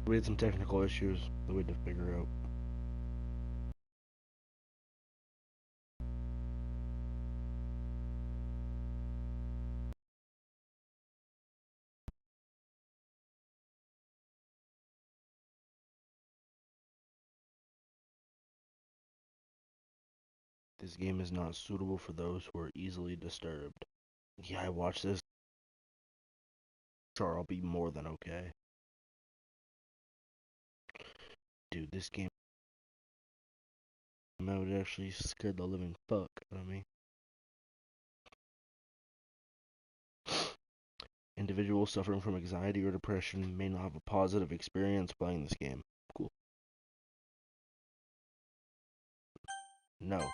We had some technical issues that we had to figure out. This game is not suitable for those who are easily disturbed. Yeah, I watched this. Sure, I'll be more than okay. Dude, this game mode actually scared the living fuck out of me. Individuals suffering from anxiety or depression may not have a positive experience playing this game. Cool. No,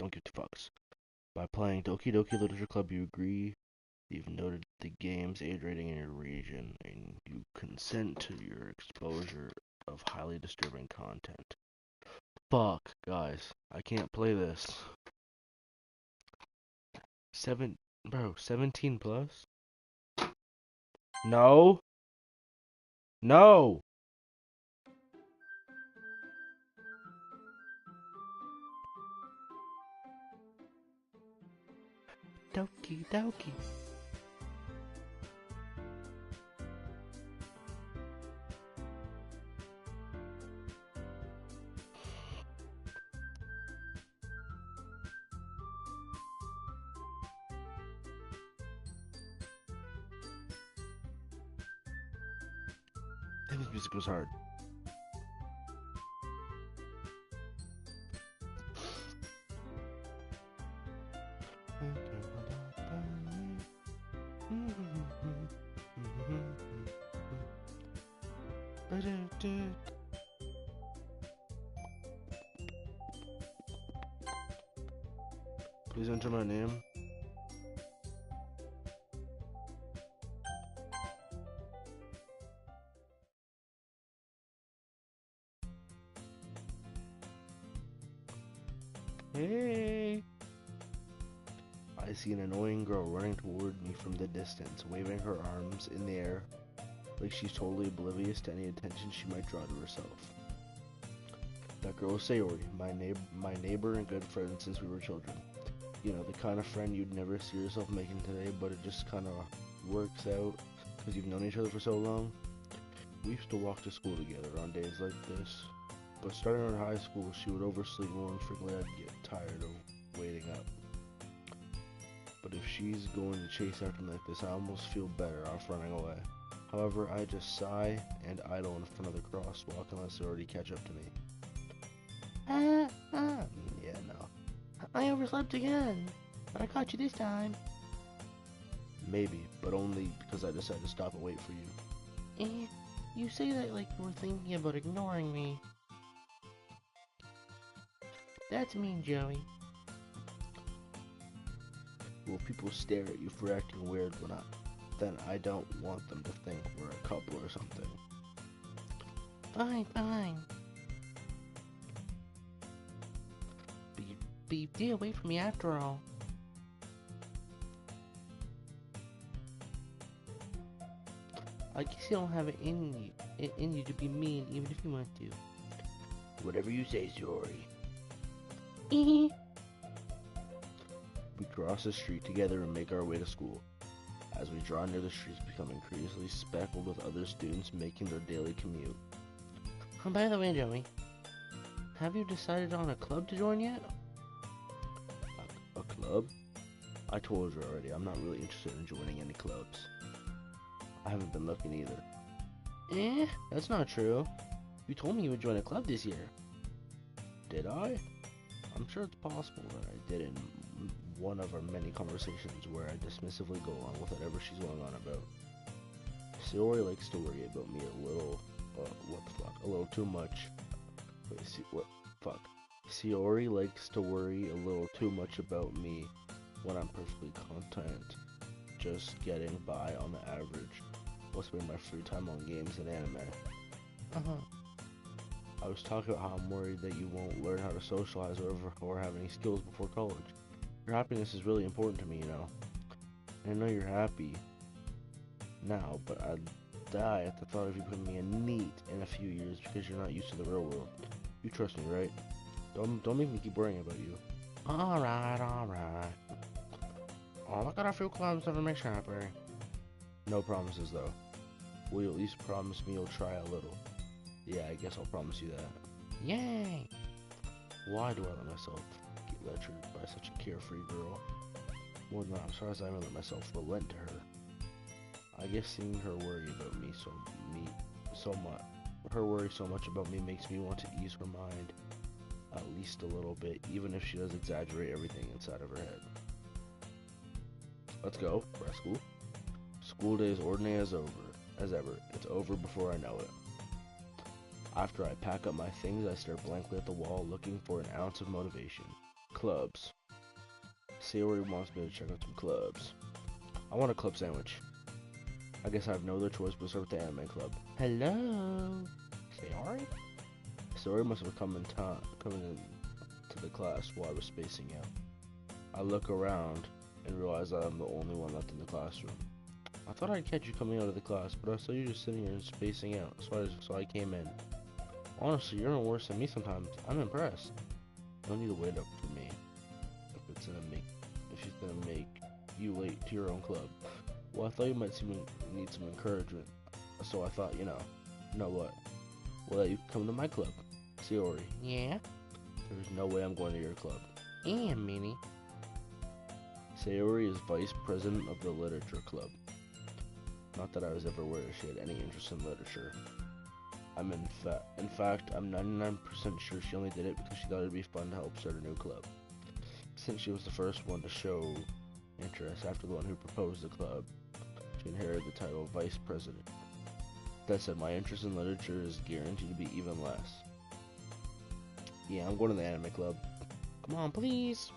don't give two fucks. By playing Doki Doki Literature Club, you agree you've noted the game's age rating in your region, and you consent to your exposure of highly disturbing content. Fuck, guys, I can't play this. 17 plus? No! No! Doki Doki. This music was hard. Please enter my name. Hey! I see an annoying girl running toward me from the distance, waving her arms in the air like she's totally oblivious to any attention she might draw to herself. That girl is Sayori, my neighbor and good friend since we were children. You know, the kind of friend you'd never see yourself making today, but it just kind of works out because you've known each other for so long. We used to walk to school together on days like this, but starting in high school, she would oversleep more and frequently I'd get tired of waiting up. But if she's going to chase after me like this, I almost feel better off running away. However, I just sigh and idle in front of the crosswalk unless they already catch up to me. Yeah, no. I overslept again, but I caught you this time. Maybe, but only because I decided to stop and wait for you. You say that like you were thinking about ignoring me. That's mean, Joey. Well, people stare at you for acting weird then I don't want them to think we're a couple or something. Fine, fine. But you did wait for me after all. I guess you don't have it in you to be mean even if you want to. Whatever you say, Zori. We cross the street together and make our way to school. As we draw near, the streets become increasingly speckled with other students making their daily commute. By the way, Joey, have you decided on a club to join yet? A club? I told you already, I'm not really interested in joining any clubs. I haven't been looking either. That's not true. You told me you would join a club this year. Did I? I'm sure it's possible that I did in one of our many conversations where I dismissively go on with whatever she's going on about. Sayori likes to worry about me a little, a little too much. Sayori likes to worry a little too much about me when I'm perfectly content, just getting by on the average. I'll spend my free time on games and anime. I was talking about how I'm worried that you won't learn how to socialize or have any skills before college. Your happiness is really important to me, you know. And I know you're happy now, but I'd die at the thought of you putting me in NEET in a few years because you're not used to the real world. You trust me, right? Don't make me keep worrying about you. Alright. Oh, look at a few clubs that make you happy. No promises, though. Will you at least promise me you'll try a little? Yeah, I guess I'll promise you that. Yay! Why do I let myself get lectured by such a carefree girl? More than that, I'm surprised I haven't let myself relent to her. I guess seeing her worry about me so much, her worry so much about me makes me want to ease her mind at least a little bit, even if she does exaggerate everything inside of her head. Let's go, school. School day is ordinary as ever. It's over before I know it. After I pack up my things, I stare blankly at the wall, looking for an ounce of motivation. Clubs. Sayori wants me to check out some clubs. I want a club sandwich. I guess I have no other choice but to start with the anime club. Hello? Sayori? Sayori must have come in to the class while I was spacing out. I look around and realize that I'm the only one left in the classroom. I thought I'd catch you coming out of the class, but I saw you just sitting here and spacing out, so I came in. Honestly, you're no worse than me sometimes. I'm impressed. You don't need to wait up for me if she's gonna make you late to your own club. Well, I thought you might need some encouragement, so I thought, you know what? We'll let you come to my club. Sayori. Yeah? There's no way I'm going to your club. Yeah, Minnie. Sayori is vice president of the literature club. Not that I was ever aware she had any interest in literature. In fact, I'm 99% sure she only did it because she thought it'd be fun to help start a new club. Since she was the first one to show interest after the one who proposed the club, she inherited the title of vice president. That said, my interest in literature is guaranteed to be even less. Yeah, I'm going to the anime club. Come on, please.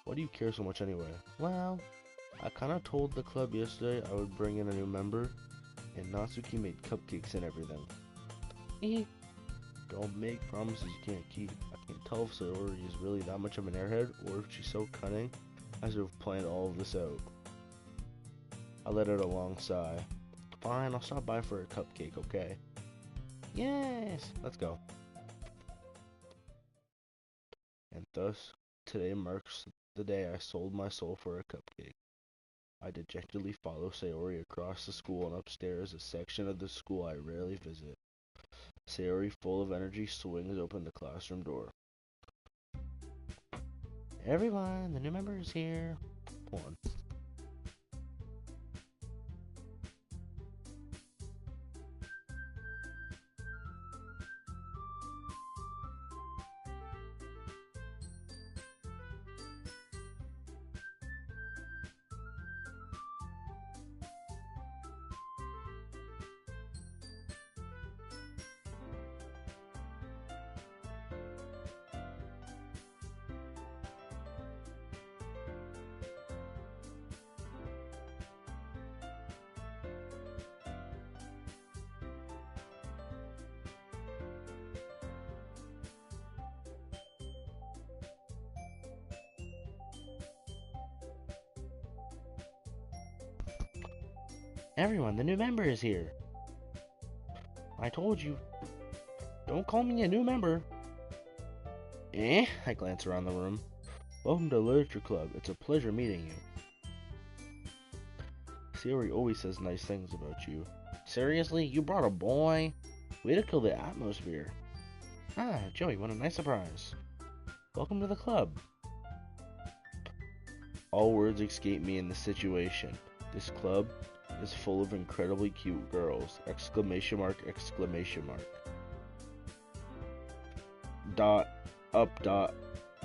Why do you care so much anyway? Well, I kinda told the club yesterday I would bring in a new member, and Natsuki made cupcakes and everything. Don't make promises you can't keep. I can't tell if Sayori is really that much of an airhead, or if she's so cunning as to have planned all of this out. I let out a long sigh. Fine, I'll stop by for a cupcake, okay? Yes! Let's go. And thus, today marks the day I sold my soul for a cupcake. I dejectedly follow Sayori across the school and upstairs, a section of the school I rarely visit. Sayori, full of energy, swings open the classroom door. Everyone, the new member is here. Hold on. Everyone, the new member is here. I told you. Don't call me a new member. I glance around the room. Welcome to the Literature Club. It's a pleasure meeting you. Sayori always says nice things about you. Seriously? You brought a boy? Way to kill the atmosphere. Ah, Joey, what a nice surprise. Welcome to the club. All words escape me in this situation. This club is full of incredibly cute girls! Exclamation mark, exclamation mark. Dot, up dot,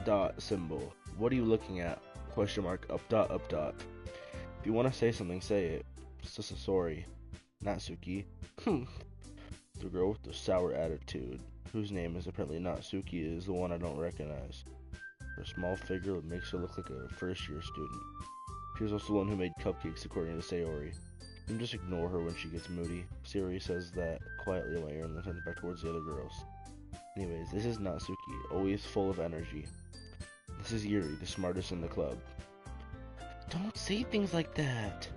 dot symbol. What are you looking at? Question mark, up dot, up dot. If you want to say something, say it. Sorry. Natsuki. The girl with the sour attitude, whose name is apparently Natsuki, is the one I don't recognize. Her small figure makes her look like a first-year student. She was also the one who made cupcakes, according to Sayori. You can just ignore her when she gets moody. Sayori says that quietly while Aaron turns back towards the other girls. Anyways, this is Natsuki, always full of energy. This is Yuri, the smartest in the club. Don't say things like that!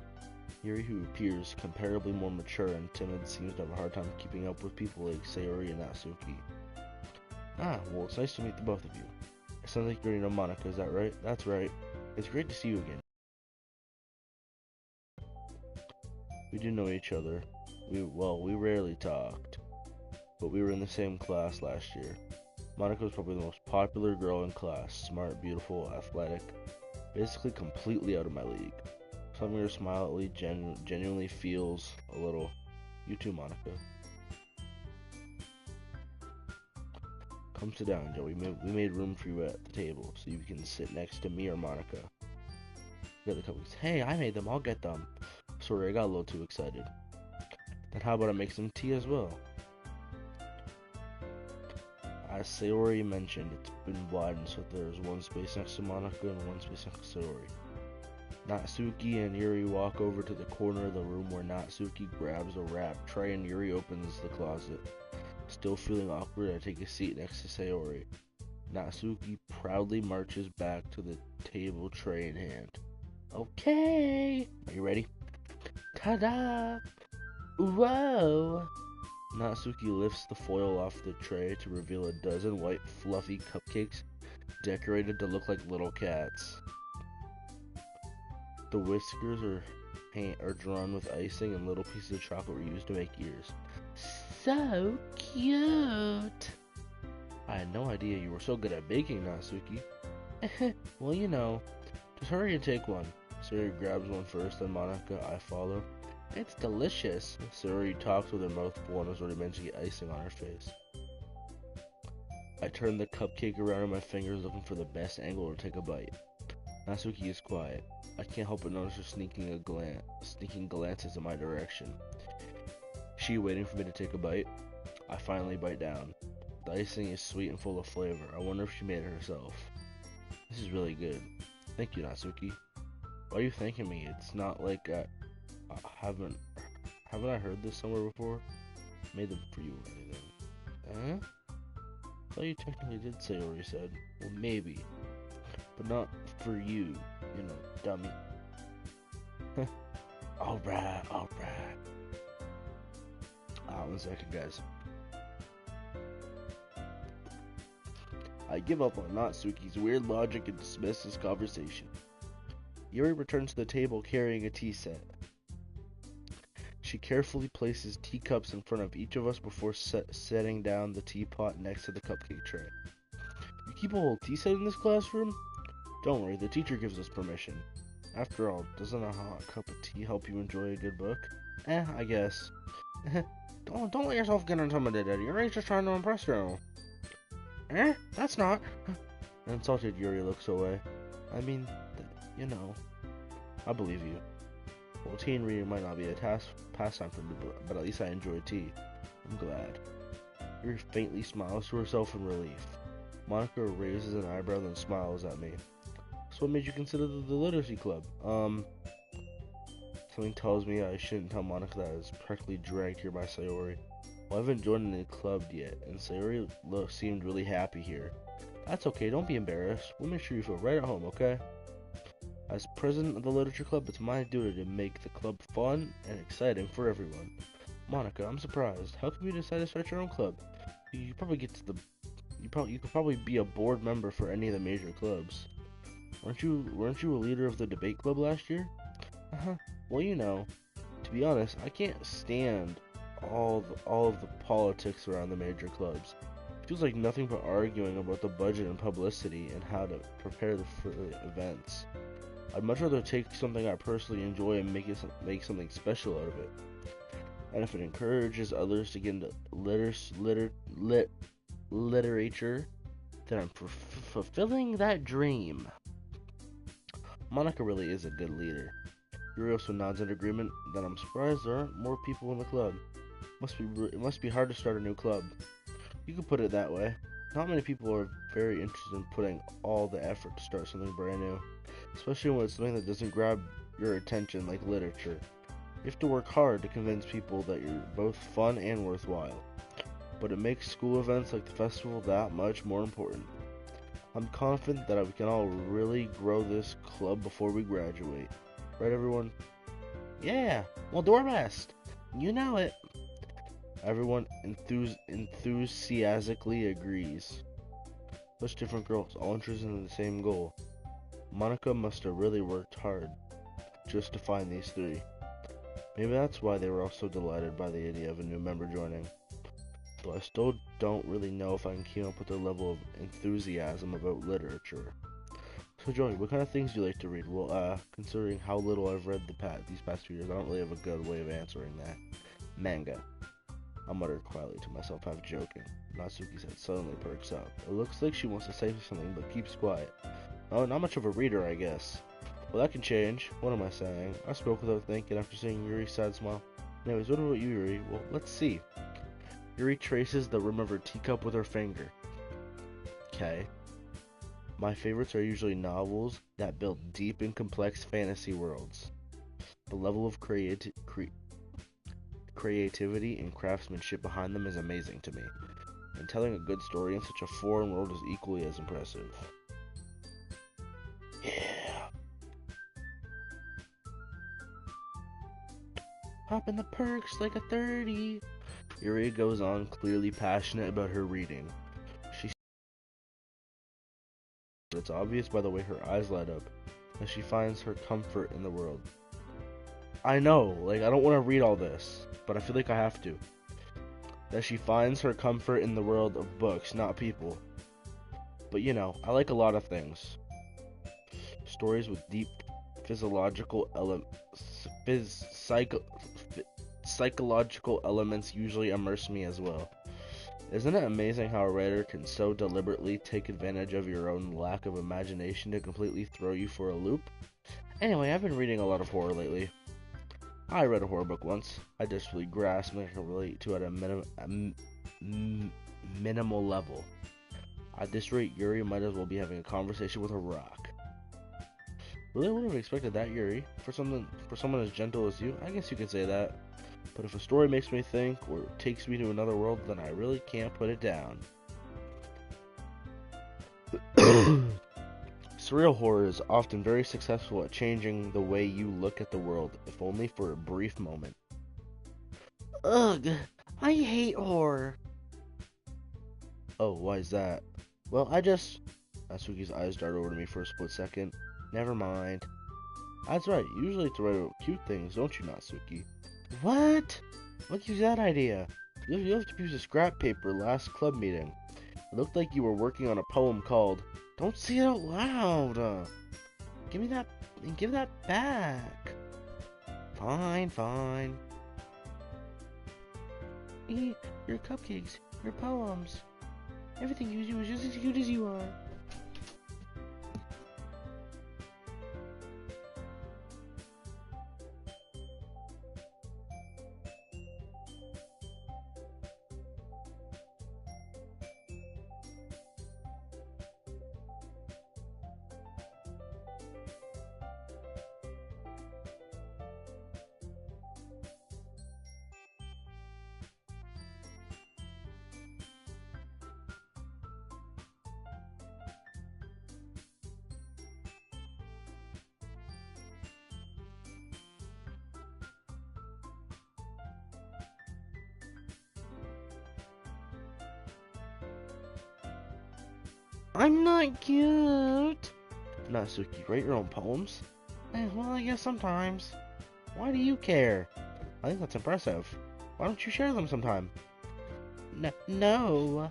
Yuri, who appears comparably more mature and timid, seems to have a hard time keeping up with people like Sayori and Natsuki. Ah, well, it's nice to meet the both of you. It sounds like you already know Monica, is that right? That's right. It's great to see you again. We do know each other. We rarely talked, but we were in the same class last year. Monica was probably the most popular girl in class, smart, beautiful, athletic, basically completely out of my league. Something her smile genuinely feels a little. You too, Monica. Come sit down, Joe. We made room for you at the table, so you can sit next to me or Monica. Get the cupcakes. Hey, I made them. I'll get them. Sorry, I got a little too excited. Then how about I make some tea as well? As Sayori mentioned, it's been widened so there's one space next to Monica and one space next to Sayori. Natsuki and Yuri walk over to the corner of the room where Natsuki grabs a wrap tray and Yuri opens the closet. Still feeling awkward, I take a seat next to Sayori. Natsuki proudly marches back to the table, tray in hand. Okay, are you ready? Ta-da! Whoa! Natsuki lifts the foil off the tray to reveal a dozen white fluffy cupcakes decorated to look like little cats. The whiskers are drawn with icing and little pieces of chocolate were used to make ears. So cute! I had no idea you were so good at baking, Natsuki. Well, you know, just hurry and take one. Sayori grabs one first, then Monica, I follow. It's delicious. Sayori talks with her mouth full and is already mentioning icing on her face. I turn the cupcake around in my fingers looking for the best angle to take a bite. Natsuki is quiet. I can't help but notice her sneaking glances in my direction. She waiting for me to take a bite? I finally bite down. The icing is sweet and full of flavor. I wonder if she made it herself. This is really good. Thank you, Natsuki. Why are you thanking me? It's not like haven't I heard this somewhere before? Made them for you or anything. I thought you technically did, Sayori said. Well, maybe. But not for you, you know, dummy. Alright. 1 second, guys. I give up on Natsuki's weird logic and dismiss this conversation. Yuri returns to the table carrying a tea set. She carefully places teacups in front of each of us before setting down the teapot next to the cupcake tray. You keep a whole tea set in this classroom? Don't worry, the teacher gives us permission. After all, doesn't a hot cup of tea help you enjoy a good book? I guess. Don't let yourself get intimidated. Yuri's just trying to impress you. That's not. Insulted Yuri looks away. I mean, you know, I believe you. Well, tea and reading might not be a pastime for me, but at least I enjoy tea. I'm glad. Yuri faintly smiles to herself in relief. Monica raises an eyebrow then smiles at me. So what made you consider the literacy club? Something tells me I shouldn't tell Monica that I was practically dragged here by Sayori. Well, I haven't joined any club yet, and Sayori seemed really happy here. That's okay, don't be embarrassed. We'll make sure you feel right at home, okay? As president of the literature club, it's my duty to make the club fun and exciting for everyone. Monica, I'm surprised. How come you decided to start your own club? You could probably be a board member for any of the major clubs. Weren't you a leader of the debate club last year? Well, you know, to be honest, I can't stand all of the politics around the major clubs. It feels like nothing but arguing about the budget and publicity and how to prepare for the events. I'd much rather take something I personally enjoy and make something special out of it. And if it encourages others to get into literature, then I'm fulfilling that dream. Monica really is a good leader. Yuri also nods in agreement. Then I'm surprised there aren't more people in the club. It must be hard to start a new club. You could put it that way. Not many people are very interested in putting all the effort to start something brand new, especially when it's something that doesn't grab your attention like literature. You have to work hard to convince people that you're both fun and worthwhile, but it makes school events like the festival that much more important. I'm confident that we can all really grow this club before we graduate. Right, everyone? Yeah, we'll do our best. You know it. Everyone enthusiastically agrees. Such different girls, all interested in the same goal. Monica must have really worked hard just to find these three. Maybe that's why they were all so delighted by the idea of a new member joining. Though I still don't really know if I can keep up with their level of enthusiasm about literature. So Joey, what kind of things do you like to read? Well, considering how little I've read these past 2 years, I don't really have a good way of answering that. Manga. I muttered quietly to myself, half joking. Natsuki's head suddenly perks up. It looks like she wants to say something, but keeps quiet. Oh, not much of a reader, I guess. Well, that can change. What am I saying? I spoke without thinking after seeing Yuri's sad smile. Anyways, what about you, Yuri? Well, let's see. Yuri traces the rim of her teacup with her finger. Okay. My favorites are usually novels that build deep and complex fantasy worlds. The level of creativity and craftsmanship behind them is amazing to me. And telling a good story in such a foreign world is equally as impressive. Yeah. Popping the perks like a 30. Yuri goes on, clearly passionate about her reading. It's obvious by the way her eyes light up that she finds her comfort in the world. I know, like, I don't want to read all this, but I feel like I have to. That she finds her comfort in the world of books, not people. But you know, I like a lot of things. Stories with deep psychological elements usually immerse me as well. Isn't it amazing how a writer can so deliberately take advantage of your own lack of imagination to completely throw you for a loop? Anyway, I've been reading a lot of horror lately. I read a horror book once. I just really grasped and I can relate to it at a minimal level. At this rate, Yuri might as well be having a conversation with a rock. Really, I wouldn't have expected that, Yuri. For someone as gentle as you, I guess you could say that. But if a story makes me think, or takes me to another world, then I really can't put it down. Surreal horror is often very successful at changing the way you look at the world, if only for a brief moment. Ugh, I hate horror. Oh, why is that? Well, Natsuki's eyes darted over to me for a split second. Never mind. That's right, you usually like to write about cute things, don't you, Natsuki? What? What gives you that idea? You have to use a scrap paper last club meeting. It looked like you were working on a poem called Don't Say It Out Loud. Give me that and give that back. Fine. Your cupcakes, your poems. Everything you do is just as cute as you are. I'm not cute. Natsuki, write your own poems? Well, I guess sometimes. Why do you care? I think that's impressive. Why don't you share them sometime? No.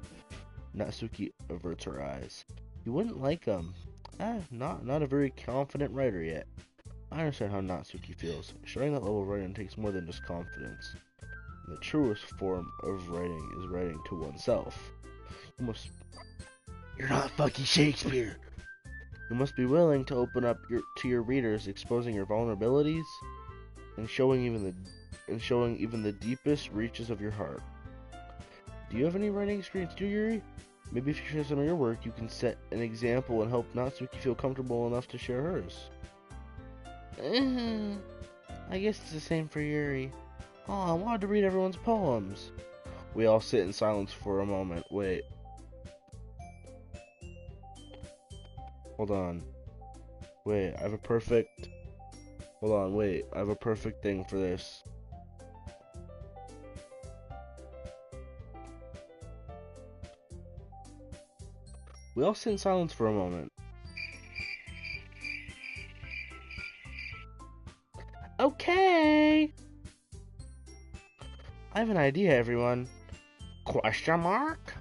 Natsuki averts her eyes. You wouldn't like them. Not a very confident writer yet. I understand how Natsuki feels. Sharing that level of writing takes more than just confidence. The truest form of writing is writing to oneself. You're not fucking Shakespeare. You must be willing to open up to your readers, exposing your vulnerabilities and showing even the deepest reaches of your heart. Do you have any writing experience too, Yuri? Maybe if you share some of your work, you can set an example and help Natsuki feel comfortable enough to share hers. I guess it's the same for Yuri. Oh, I wanted to read everyone's poems. We all sit in silence for a moment. Wait. Hold on. Wait, I have a perfect... Hold on, wait. I have a perfect thing for this. We all sit in silence for a moment. Okay. I have an idea, everyone. Question mark?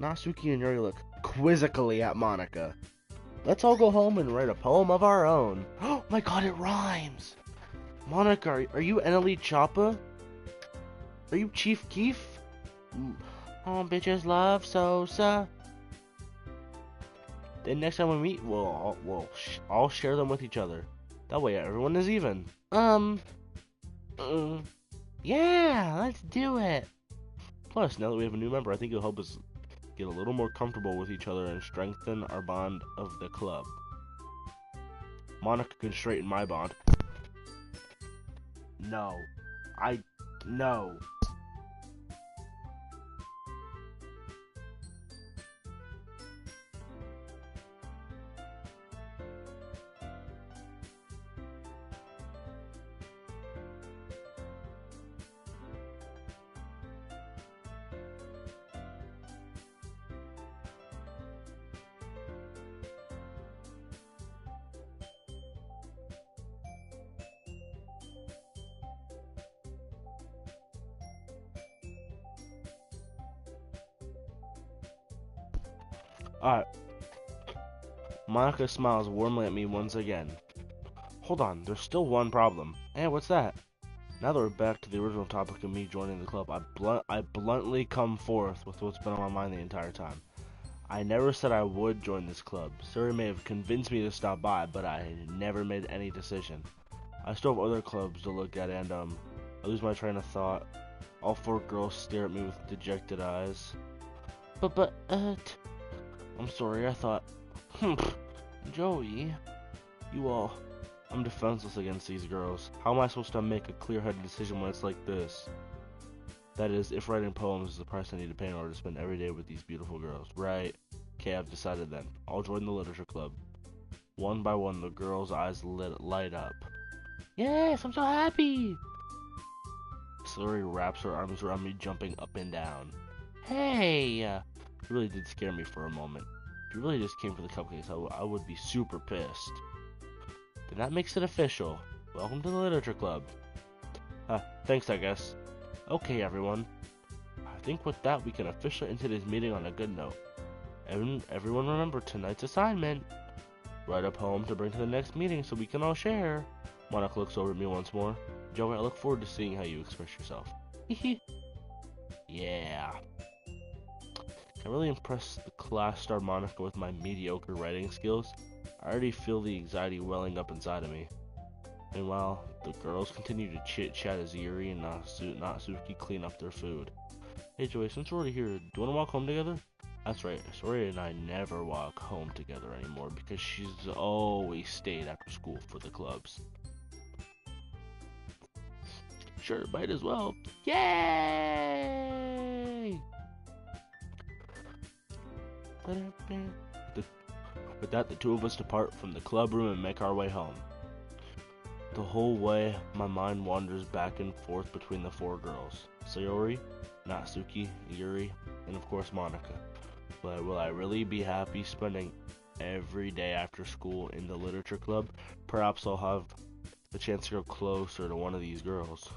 Natsuki and Yuri look quizzically at Monica. Let's all go home and write a poem of our own. Oh my god, it rhymes! Monica, are you Eneli Choppa? Are you Chief Keef? Oh, bitches love Sosa. Then next time we meet, we'll all share them with each other. That way everyone is even. Yeah, let's do it. Plus, now that we have a new member, I think it'll help us get a little more comfortable with each other and strengthen our bond of the club. Monica can straighten my bond. No. No. Alright. Monica smiles warmly at me once again. Hold on, there's still one problem. Hey, what's that? Now that we're back to the original topic of me joining the club, I bluntly come forth with what's been on my mind the entire time. I never said I would join this club. Suri may have convinced me to stop by, but I never made any decision. I still have other clubs to look at, and I lose my train of thought. All four girls stare at me with dejected eyes. I'm sorry, I thought, Joey, I'm defenseless against these girls. How am I supposed to make a clear-headed decision when it's like this? That is, if writing poems is the price I need to pay in order to spend every day with these beautiful girls. Right. Okay, I've decided then. I'll join the literature club. One by one, the girls' eyes light up. Yes, I'm so happy! Slurry wraps her arms around me, jumping up and down. Hey! It really did scare me for a moment. If you really just came for the cupcakes, I would be super pissed. Then that makes it official. Welcome to the literature club. Thanks, I guess. Okay, everyone. I think with that, we can officially end today's meeting on a good note. Everyone remember tonight's assignment. Write a poem to bring to the next meeting so we can all share. Monica looks over at me once more. Joey, I look forward to seeing how you express yourself. Yeah. I really impressed the class star Monica with my mediocre writing skills. I already feel the anxiety welling up inside of me. Meanwhile, the girls continue to chit-chat as Yuri and Natsuki clean up their food. Hey Joey, since we're already here, do you want to walk home together? That's right, Sori and I never walk home together anymore because she's always stayed after school for the clubs. Sure, might as well. Yay! With that, the two of us depart from the club room and make our way home. The whole way, my mind wanders back and forth between the four girls. Sayori, Natsuki, Yuri, and of course Monica. But will I really be happy spending every day after school in the literature club? Perhaps I'll have the chance to go closer to one of these girls.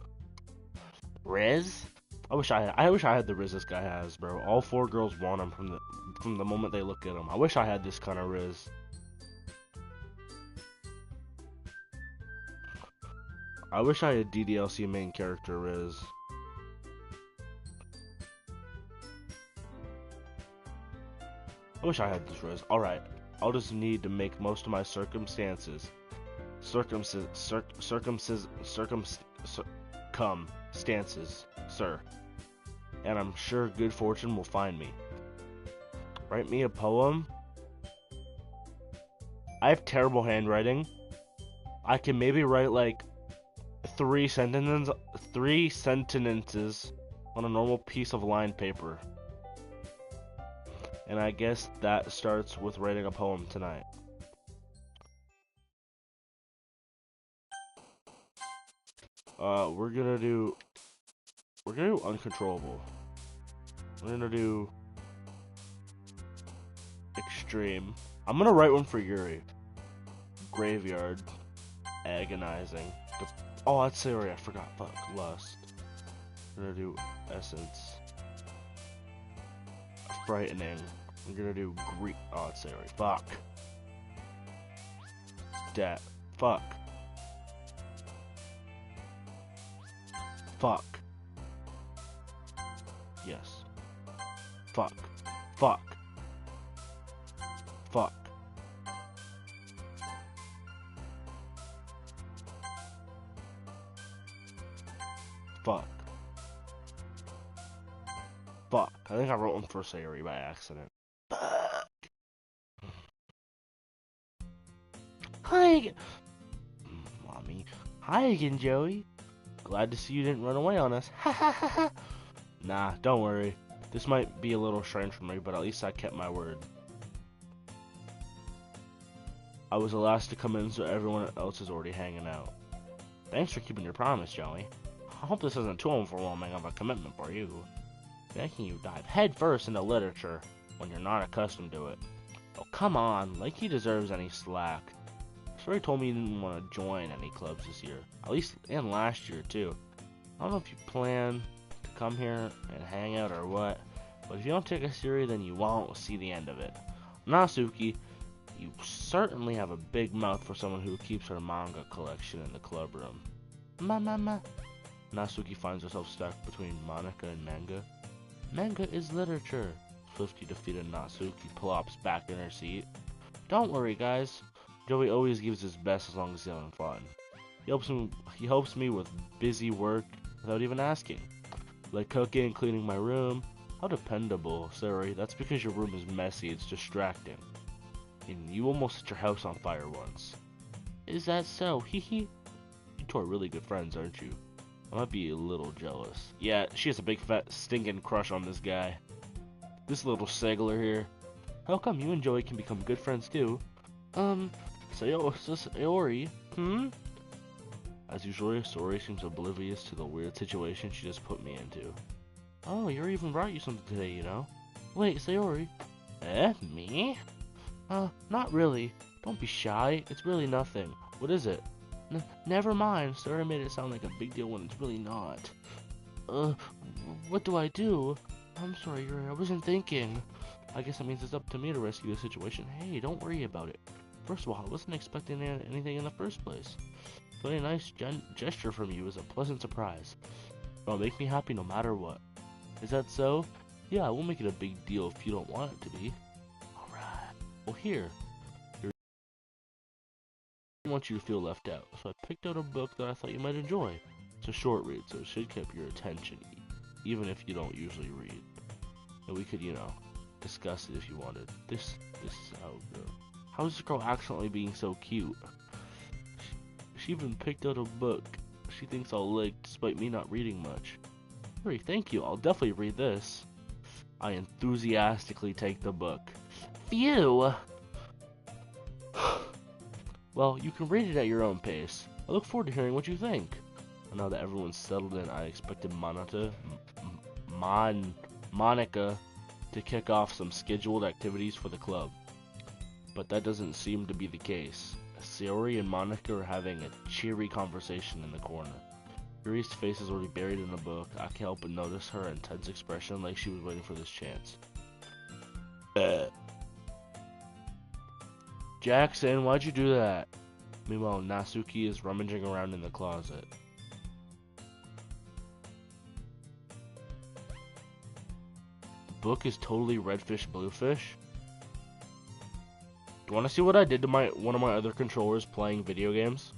Riz? I wish I had the Riz this guy has, bro. All four girls want him from the moment they look at him. I wish I had this kind of Riz. I wish I had DDLC main character Riz. I wish I had this Riz. Alright, I'll just need to make most of my circumstances. Stances, sir. And I'm sure good fortune will find me. Write me a poem? I have terrible handwriting. I can maybe write like three sentences on a normal piece of lined paper. And I guess that starts with writing a poem tonight. We're gonna do uncontrollable. We're gonna do extreme. I'm gonna write one for Yuri. Graveyard. Agonizing. Oh, that's Siri. I forgot. Fuck. Lust. We're gonna do essence. Frightening. I'm gonna do oh, it's Siri. Fuck. Death. Fuck. Fuck. Yes. Fuck. Fuck. Fuck. Fuck. Fuck. I think I wrote one for Siri by accident. Fuck. Hi again. Mommy. Hi again, Joey. Glad to see you didn't run away on us. Ha ha ha ha. Nah, don't worry. This might be a little strange for me, but at least I kept my word. I was the last to come in, so everyone else is already hanging out. Thanks for keeping your promise, Joey. I hope this isn't too overwhelming of a commitment for you. Making you dive head first into literature when you're not accustomed to it. Oh, come on, like he deserves any slack. Sori told me he didn't want to join any clubs this year. At least, and last year, too. I don't know if you plan to come here and hang out or what, but if you don't take us serious, then you won't see the end of it. Natsuki, you certainly have a big mouth for someone who keeps her manga collection in the club room. Natsuki finds herself stuck between Monica and manga. Manga is literature. Swiftly defeated Natsuki plops back in her seat. Don't worry, guys. Joey always gives his best as long as he's having fun. He helps me with busy work without even asking. Like cooking and cleaning my room. How dependable. Sorry, that's because your room is messy. It's distracting. And you almost set your house on fire once. Is that so? Hee. You two are really good friends, aren't you? I might be a little jealous. Yeah, she has a big fat stinking crush on this guy. This little Segler here. How come you and Joey can become good friends too? Sayori? As usual, Sayori seems oblivious to the weird situation she just put me into. Oh, Yuri even brought you something today, you know? Wait, Sayori? Me? Not really. Don't be shy. It's really nothing. What is it? Never mind. Sayori made it sound like a big deal when it's really not. What do I do? I'm sorry, Yuri. I wasn't thinking. I guess that means it's up to me to rescue the situation. Hey, don't worry about it. First of all, I wasn't expecting anything in the first place. But a nice gesture from you is a pleasant surprise. It'll make me happy no matter what. Is that so? Yeah, I won't make it a big deal if you don't want it to be. Alright. Well, here. I want you to feel left out, so I picked out a book that I thought you might enjoy. It's a short read, so it should keep your attention, even if you don't usually read. And we could, discuss it if you wanted. This is how it goes. How is this girl accidentally being so cute? She even picked out a book she thinks I'll like, despite me not reading much. Hurry, thank you. I'll definitely read this. I enthusiastically take the book. Phew! Well, you can read it at your own pace. I look forward to hearing what you think. Now that everyone's settled in, I expected Monica to kick off some scheduled activities for the club. But that doesn't seem to be the case. Sayori and Monica are having a cheery conversation in the corner. Yuri's face is already buried in the book. I can't help but notice her intense expression like she was waiting for this chance. Jackson, why'd you do that? Meanwhile, Natsuki is rummaging around in the closet. The book is totally redfish bluefish. Do you want to see what I did to one of my other controllers playing video games?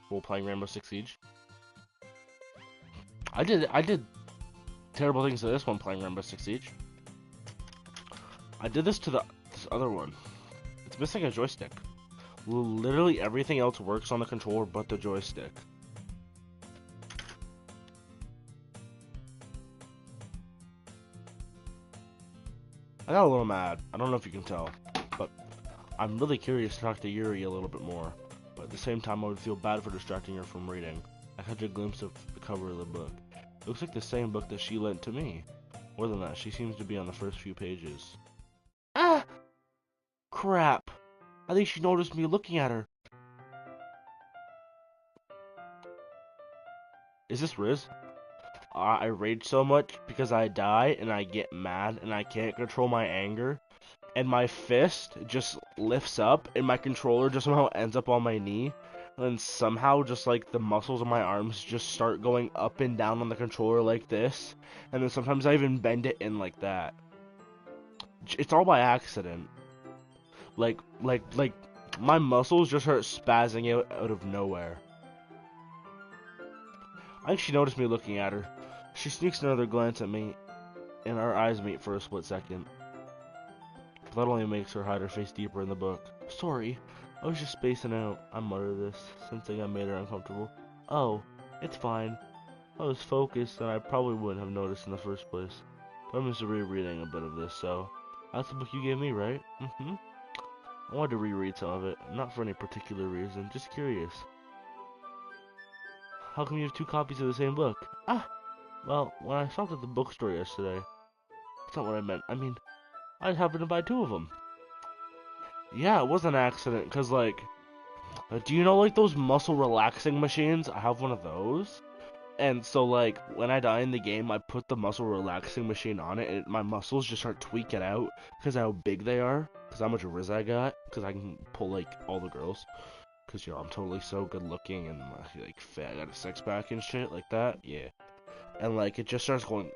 While playing Rainbow Six Siege? I did terrible things to this one playing Rainbow Six Siege. I did this to this other one. It's missing a joystick. Literally everything else works on the controller but the joystick. I got a little mad. I don't know if you can tell, but I'm really curious to talk to Yuri a little bit more. But at the same time, I would feel bad for distracting her from reading. I catch a glimpse of the cover of the book. It looks like the same book that she lent to me. More than that, she seems to be on the first few pages. Ah! Crap! I think she noticed me looking at her. Is this Riz? I rage so much because I die and I get mad and I can't control my anger. And my fist just lifts up and my controller just somehow ends up on my knee. And then somehow just like the muscles of my arms just start going up and down on the controller like this. And then sometimes I even bend it in like that. It's all by accident. Like my muscles just start spazzing out of nowhere. I think she noticed me looking at her. She sneaks another glance at me, and our eyes meet for a split second. That only makes her hide her face deeper in the book. Sorry, I was just spacing out. I mutter this, sensing I made her uncomfortable. Oh, it's fine. I was focused, and I probably wouldn't have noticed in the first place. I'm just rereading a bit of this, so... That's the book you gave me, right? Mm-hmm. I wanted to reread some of it, not for any particular reason, just curious. How come you have 2 copies of the same book? Ah! Well, when I stopped at the bookstore yesterday... That's not what I meant. I mean, I just happened to buy 2 of them. Yeah, it was an accident, because, like... do you know, like, those muscle relaxing machines? I have one of those. And so, like, when I die in the game, I put the muscle relaxing machine on it, and my muscles just start tweaking out because how big they are, because how much Riz I got, because I can pull, like, all the girls. Because, you know, I'm totally so good looking and, like, fat, I got a six-pack and shit like that, yeah. And, like, it just starts going,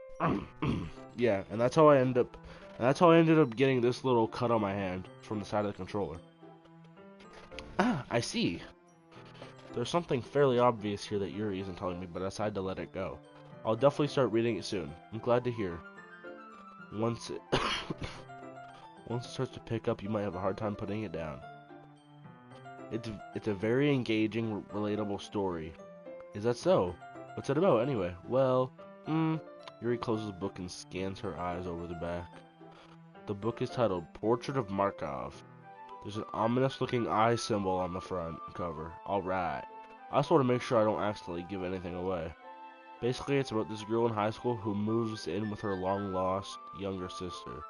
yeah, and that's how I ended up getting this little cut on my hand from the side of the controller. Ah, I see. There's something fairly obvious here that Yuri isn't telling me, but I decided to let it go. I'll definitely start reading it soon. I'm glad to hear. Once it once it starts to pick up, you might have a hard time putting it down. It's a very engaging, relatable story. Is that so? What's it about, anyway? Well, Yuri closes the book and scans her eyes over the back. The book is titled Portrait of Markov. There's an ominous-looking eye symbol on the front cover. Alright. I just want to make sure I don't accidentally give anything away. Basically, it's about this girl in high school who moves in with her long-lost younger sister.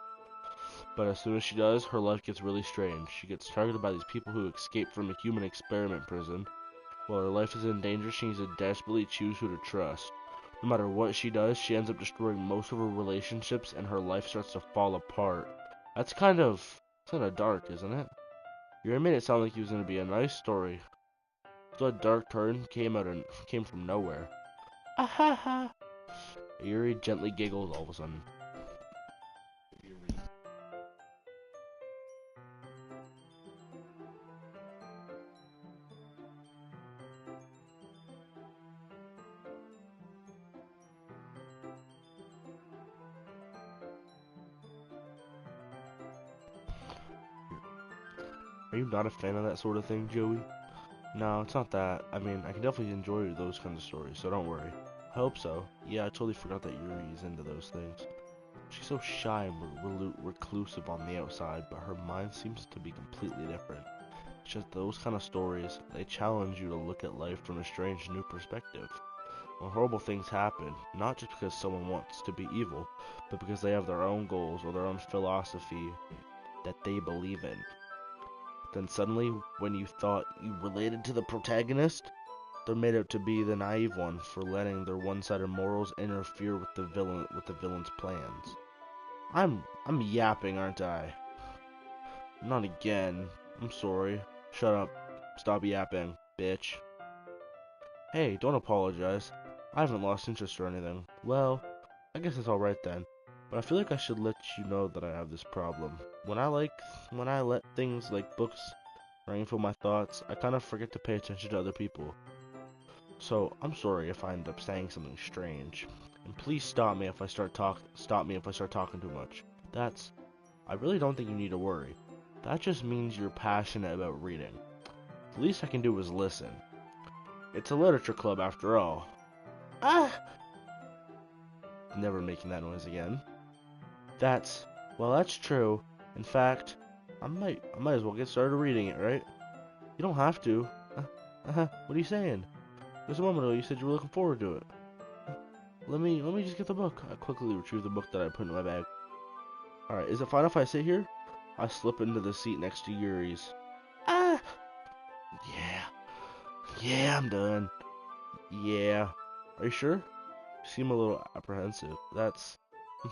But as soon as she does, her life gets really strange. She gets targeted by these people who escaped from a human experiment prison. While her life is in danger, she needs to desperately choose who to trust. No matter what she does, she ends up destroying most of her relationships, and her life starts to fall apart. That's kind of dark, isn't it? You made it sound like it was going to be a nice story. So a dark turn came from nowhere. Ah ha ha! Yuri gently giggled all of a sudden. Are you not a fan of that sort of thing, Joey? No, it's not that. I mean, I can definitely enjoy those kinds of stories, so don't worry. I hope so. Yeah, I totally forgot that Yuri is into those things. She's so shy and reclusive on the outside, but her mind seems to be completely different. It's just those kind of stories, they challenge you to look at life from a strange new perspective. When horrible things happen, not just because someone wants to be evil, but because they have their own goals or their own philosophy that they believe in. Then suddenly, when you thought you related to the protagonist, they're made out to be the naive one for letting their one-sided morals interfere with the villain's plans. I'm yapping, aren't I? Not again. I'm sorry. Shut up. Stop yapping, bitch. Hey, don't apologize. I haven't lost interest or anything. Well, I guess it's alright then. But I feel like I should let you know that I have this problem. When I let things like books rainfill my thoughts, I kind of forget to pay attention to other people. So, I'm sorry if I end up saying something strange. And please stop me if I start talking too much. I really don't think you need to worry. That just means you're passionate about reading. The least I can do is listen. It's a literature club after all. Ah! Never making that noise again. That's true. In fact, I might as well get started reading it, right? You don't have to. What are you saying? Just a moment ago, you said you were looking forward to it. Let me just get the book. I quickly retrieve the book that I put in my bag. Alright, is it fine if I sit here? I slip into the seat next to Yuri's. Ah! Yeah, I'm done. Yeah. Are you sure? You seem a little apprehensive. I'm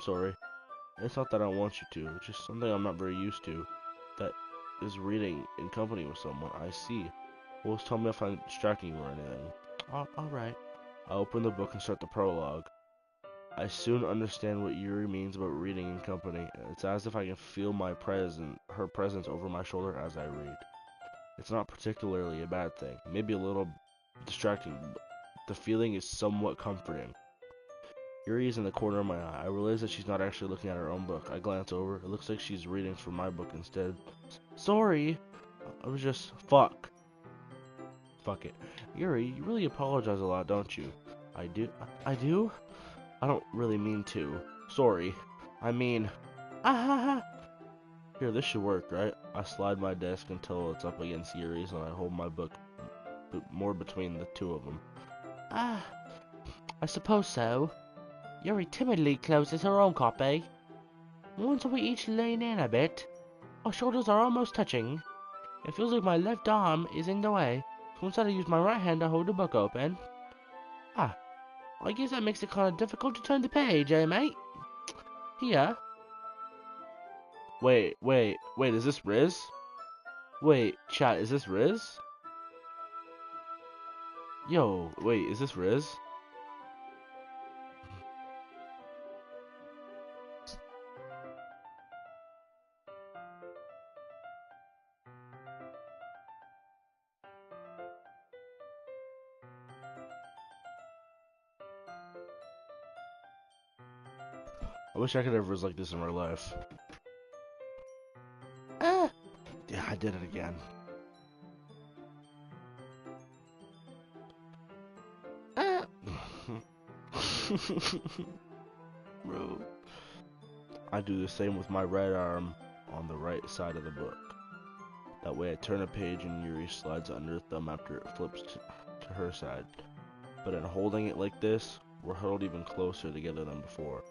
sorry. It's not that I want you to. It's just something I'm not very used to. That is reading in company with someone. I see. Well, tell me if I'm distracting you or anything. Alright. I open the book and start the prologue. I soon understand what Yuri means about reading in company. It's as if I can feel her presence over my shoulder as I read. It's not particularly a bad thing. Maybe a little distracting, but the feeling is somewhat comforting. Yuri is in the corner of my eye. I realize that she's not actually looking at her own book. I glance over. It looks like she's reading from my book instead. Sorry. I was just... Fuck it. Yuri, you really apologize a lot, don't you? I do? I don't really mean to. Sorry. I mean... Here, this should work, right? I slide my desk until it's up against Yuri's and I hold my book more between the two of them. I suppose so. Yuri timidly closes her own copy. Once we each lean in a bit. Our shoulders are almost touching. It feels like my left arm is in the way, so instead I use my right hand to hold the book open. I guess that makes it kind of difficult to turn the page, eh, mate? Here. Wait, is this Riz? Wait, chat, is this Riz? Yo, wait, is this Riz? I wish I could have Riz like this in real life. Yeah, I did it again. Bro. I do the same with my right arm on the right side of the book. That way I turn a page and Yuri slides under her thumb after it flips to her side. But in holding it like this, we're huddled even closer together than before.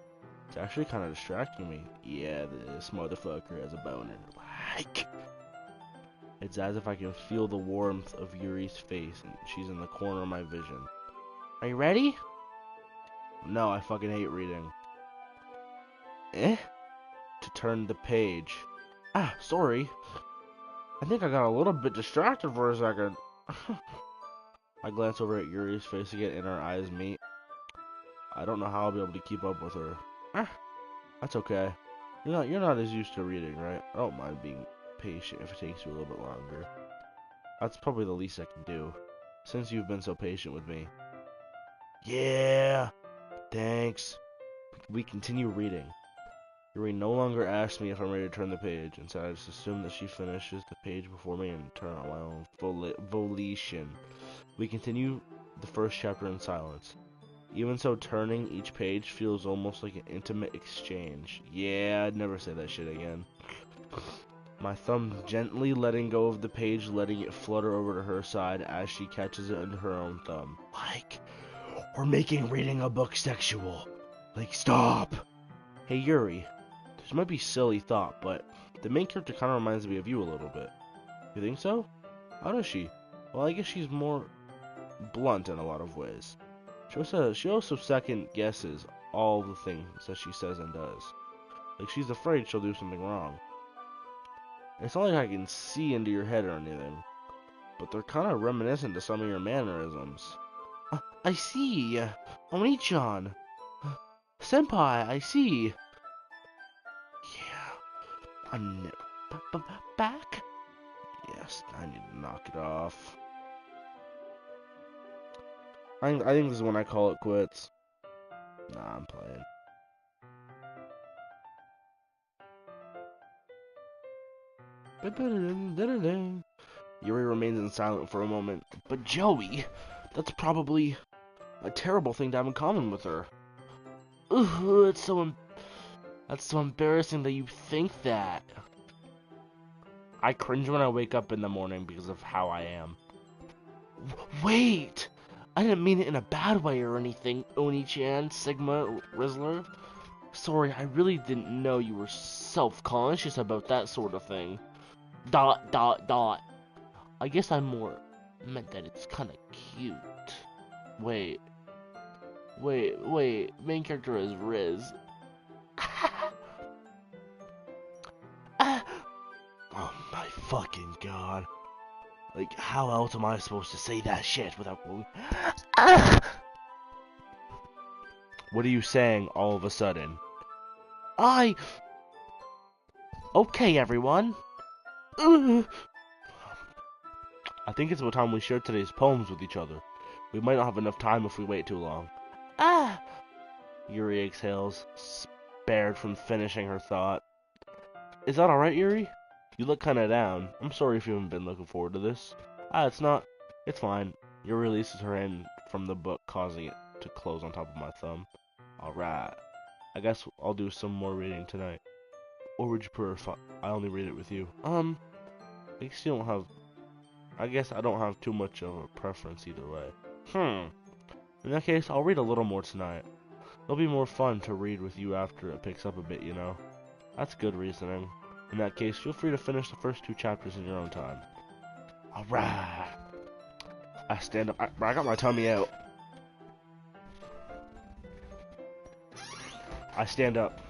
It's actually kind of distracting me. Yeah, this motherfucker has a boner. Like... It's as if I can feel the warmth of Yuri's face, and she's in the corner of my vision. Are you ready? No, I fucking hate reading. To turn the page. Sorry. I think I got a little bit distracted for a second. I glance over at Yuri's face again, and our eyes meet. I don't know how I'll be able to keep up with her. That's okay. You're not as used to reading, right? I don't mind being patient if it takes you a little bit longer. That's probably the least I can do, since you've been so patient with me. Yeah, thanks. We continue reading. Yuri no longer asks me if I'm ready to turn the page. Instead, I just assume that she finishes the page before me and turn on my own volition. We continue the first chapter in silence. Even so, turning each page feels almost like an intimate exchange. Yeah, I'd never say that shit again. My thumb gently letting go of the page, letting it flutter over to her side as she catches it into her own thumb. Like, we're making reading a book sexual. Like, stop! Hey, Yuri. This might be a silly thought, but the main character kind of reminds me of you a little bit. You think so? How does she? Well, I guess she's more blunt in a lot of ways. She also second guesses all the things that she says and does. Like, she's afraid she'll do something wrong. It's not like I can see into your head or anything, but they're kind of reminiscent to some of your mannerisms. I see. Oni-chan. Senpai, I see. Yeah. I'm back? Yes, I need to knock it off. I think this is when I call it quits. Nah, I'm playing. Yuri remains in silence for a moment. But Joey, that's probably a terrible thing to have in common with her. Ooh, that's so embarrassing that you think that. I cringe when I wake up in the morning because of how I am. Wait! I didn't mean it in a bad way or anything, Oni-chan, Sigma, Rizzler. Sorry, I really didn't know you were self-conscious about that sort of thing. ... I guess I more meant that it's kinda cute. Wait. Main character is Riz. Oh my fucking god. Like, how else am I supposed to say that shit without going... What are you saying all of a sudden? Okay, everyone. I think it's about time we share today's poems with each other. We might not have enough time if we wait too long. Yuri exhales, spared from finishing her thought. Is that alright, Yuri? You look kinda down. I'm sorry if you haven't been looking forward to this. It's not. It's fine. Yuri releases her hand from the book, causing it to close on top of my thumb. Alright. I guess I'll do some more reading tonight. Or would you prefer if I only read it with you? I guess you don't have... I guess I don't have too much of a preference either way. In that case, I'll read a little more tonight. It'll be more fun to read with you after it picks up a bit, you know? That's good reasoning. In that case, feel free to finish the first 2 chapters in your own time. Alright. I stand up. I got my tummy out. I stand up.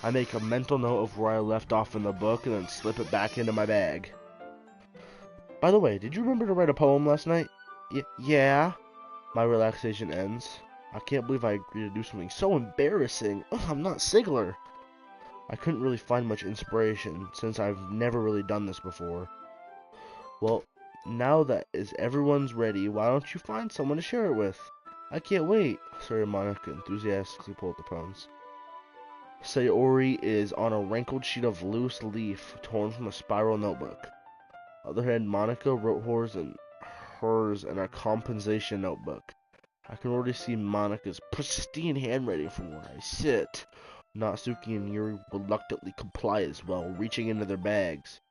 I make a mental note of where I left off in the book and then slip it back into my bag. By the way, did you remember to write a poem last night? Yeah. My relaxation ends. I can't believe I agreed to do something so embarrassing. Ugh, I'm not Sigler. I couldn't really find much inspiration since I've never really done this before. Well, now that everyone's ready, why don't you find someone to share it with? I can't wait. Sorry, Monica enthusiastically pulled the poems. Sayori is on a wrinkled sheet of loose leaf torn from a spiral notebook. On the other hand, Monica wrote hers in a compensation notebook. I can already see Monica's pristine handwriting from where I sit. Natsuki and Yuri reluctantly comply as well, reaching into their bags.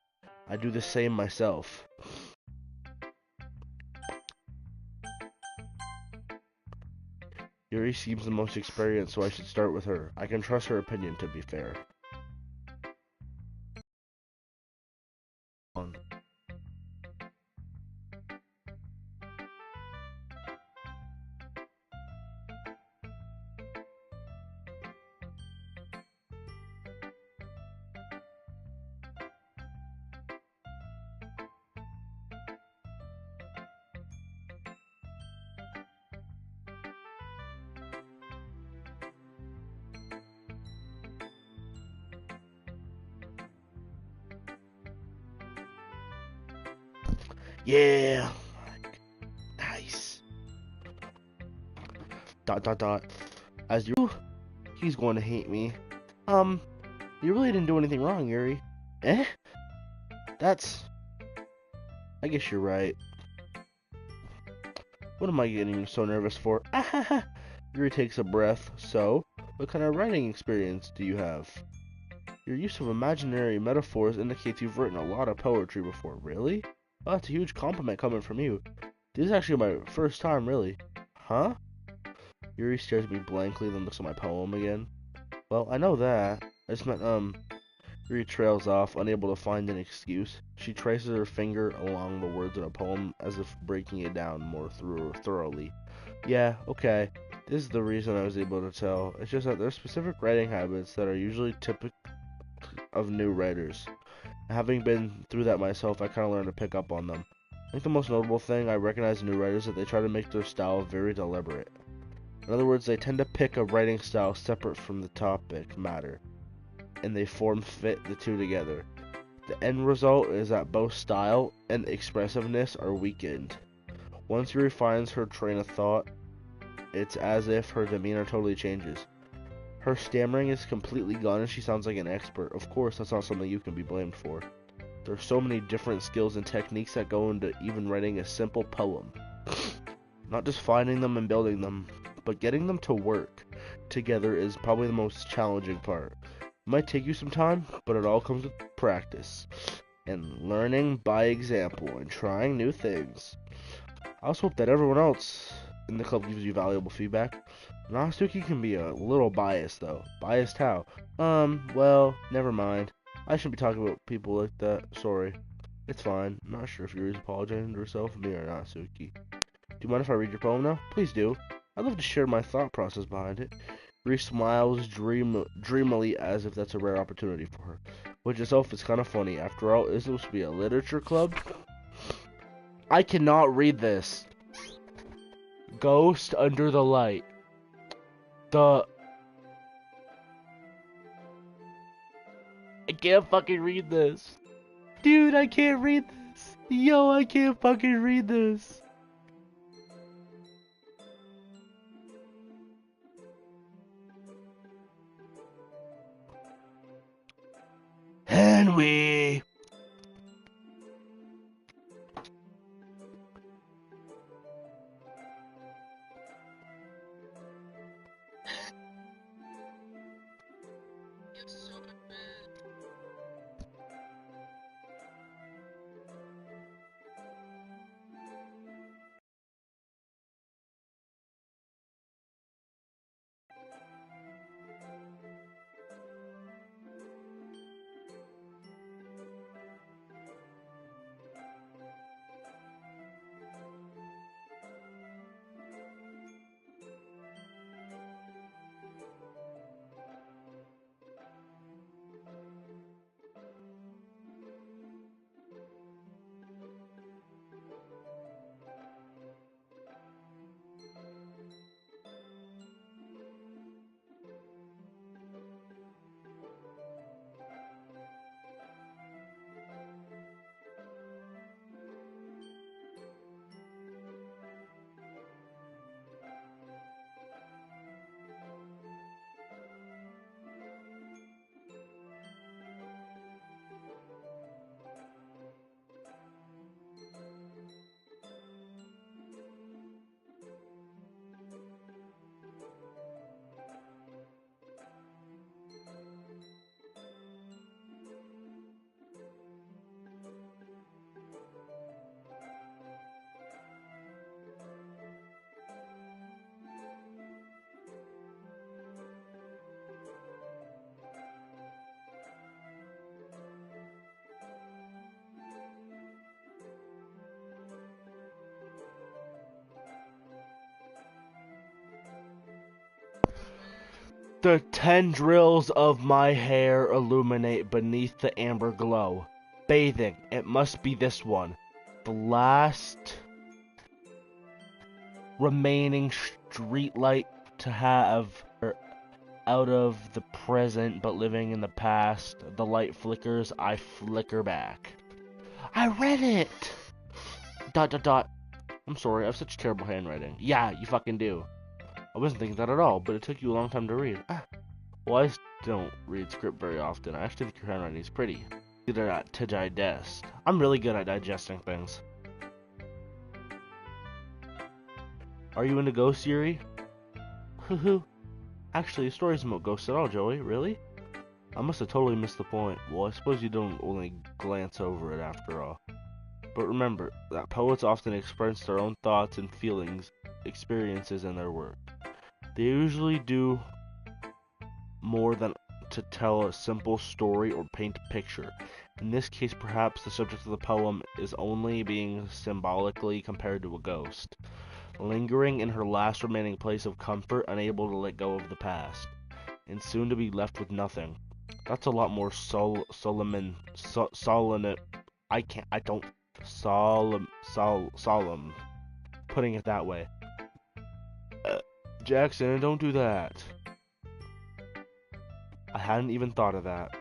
I do the same myself. Yuri seems the most experienced, so I should start with her. I can trust her opinion, to be fair. Yeah. Nice. ... As you... He's going to hate me. You really didn't do anything wrong, Yuri. Eh? That's... I guess you're right. What am I getting so nervous for? Yuri takes a breath. So, what kind of writing experience do you have? Your use of imaginary metaphors indicates you've written a lot of poetry before. Really? Oh, that's a huge compliment coming from you. This is actually my first time, really. Huh? Yuri stares at me blankly, then looks at my poem again. Well, I know that. I just meant, Yuri trails off, unable to find an excuse. She traces her finger along the words in a poem, as if breaking it down more thoroughly. Yeah, okay. This is the reason I was able to tell. It's just that there's specific writing habits that are usually typical of new writers. Having been through that myself, I kind of learned to pick up on them. I think the most notable thing I recognize in new writers is that they try to make their style very deliberate. In other words, they tend to pick a writing style separate from the topic matter, and they fit the two together. The end result is that both style and expressiveness are weakened. Once Yuri finds her train of thought, it's as if her demeanor totally changes. Her stammering is completely gone and she sounds like an expert. Of course, that's not something you can be blamed for. There are so many different skills and techniques that go into even writing a simple poem. Not just finding them and building them, but getting them to work together is probably the most challenging part. It might take you some time, but it all comes with practice and learning by example and trying new things. I also hope that everyone else in the club gives you valuable feedback. Natsuki can be a little biased, though. Biased how? Well, never mind. I shouldn't be talking about people like that. Sorry. It's fine. I'm not sure if Yuri's apologizing to herself, me, or Natsuki. Do you mind if I read your poem now? Please do. I'd love to share my thought process behind it. Yuri smiles dreamily as if that's a rare opportunity for her, which itself is kind of funny. After all, it's supposed to be a literature club. I cannot read this. Ghost under the light. I can't fucking read this. Dude, I can't read this. Yo, I can't fucking read this. Henry. The tendrils of my hair illuminate beneath the amber glow. Bathing, it must be this one. The last remaining streetlight to have out of the present but living in the past. The light flickers, I flicker back. I read it! ... I'm sorry, I have such terrible handwriting. Yeah, you fucking do. I wasn't thinking that at all, but it took you a long time to read. Well, I don't read script very often. I actually think your handwriting is pretty. To digest. I'm really good at digesting things. Are you into ghosts, Yuri? Hoo. Actually, the story isn't about ghosts at all, Joey. Really? I must have totally missed the point. Well, I suppose you don't only glance over it after all. But remember that poets often express their own thoughts and feelings, experiences in their work. They usually do more than to tell a simple story or paint a picture. In this case, perhaps the subject of the poem is only being symbolically compared to a ghost, lingering in her last remaining place of comfort, unable to let go of the past, and soon to be left with nothing. That's a lot more solemn, putting it that way. Jackson, don't do that. I hadn't even thought of that.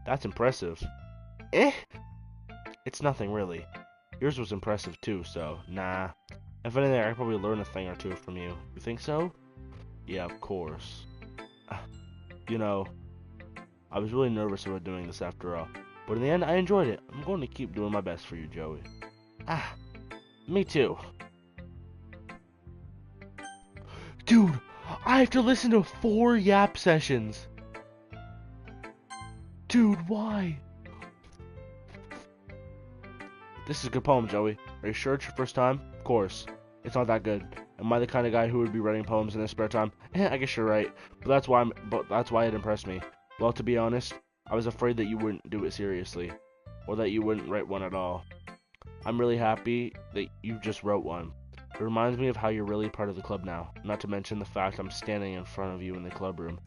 That's impressive. It's nothing really. Yours was impressive too, so nah. If anything, I could probably learn a thing or two from you. You think so? Yeah, of course. You know, I was really nervous about doing this after all, but in the end, I enjoyed it. I'm going to keep doing my best for you, Joey. Me too. Dude, I have to listen to 4 yap sessions. Dude, why? This is a good poem, Joey. Are you sure it's your first time? course. It's not that good. Am I the kind of guy who would be writing poems in his spare time? I guess you're right. But that's why it impressed me. Well, to be honest, I was afraid that you wouldn't do it seriously, or that you wouldn't write one at all. I'm really happy that you just wrote one. It reminds me of how you're really part of the club now, not to mention the fact I'm standing in front of you in the club room.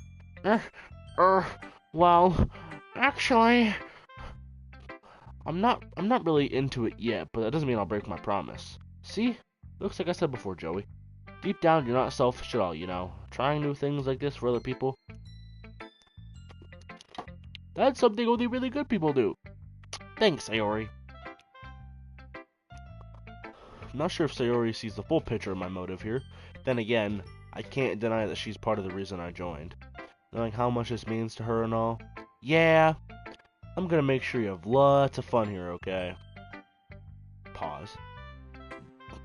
Well, actually, I'm not really into it yet, but that doesn't mean I'll break my promise. See? Looks like I said before, Joey. Deep down, you're not selfish at all, you know. Trying new things like this for other people. That's something only really good people do. Thanks, Sayori. I'm not sure if Sayori sees the full picture of my motive here. Then again, I can't deny that she's part of the reason I joined. Knowing how much this means to her and all. Yeah, I'm gonna make sure you have lots of fun here, okay? Pause.